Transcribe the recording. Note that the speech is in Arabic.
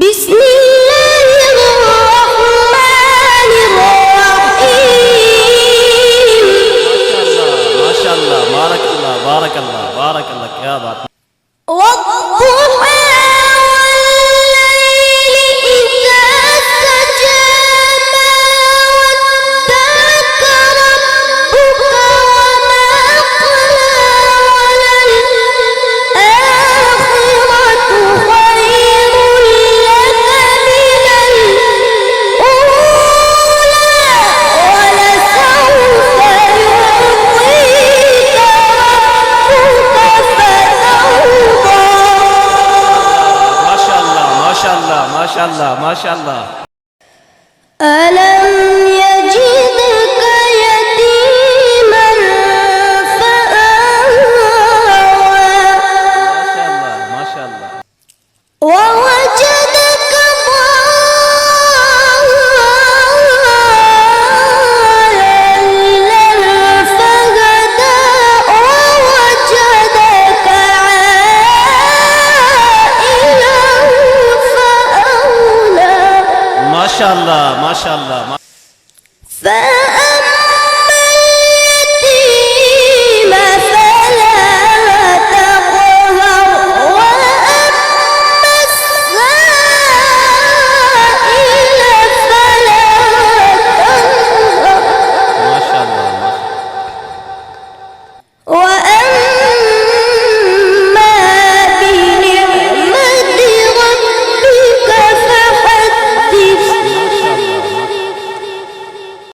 بسم الله الرحمن الرحيم. ما شاء الله بارك الله بارك الله بارك الله يا بارك. والضحى والليل إذا سجى ما ودعك ربك وما قلى وللآخرة خير لك من الأولى ولسوف يعطيك ربك فترضى. ما شاء الله ما شاء الله ما شاء الله ما شاء الله. ألم يجدك يتيما فآوى ما شاء الله ما شاء الله. ووجدك ضالا فهدى ووجدك عائلا فأغنى ما شاء الله ما شاء الله.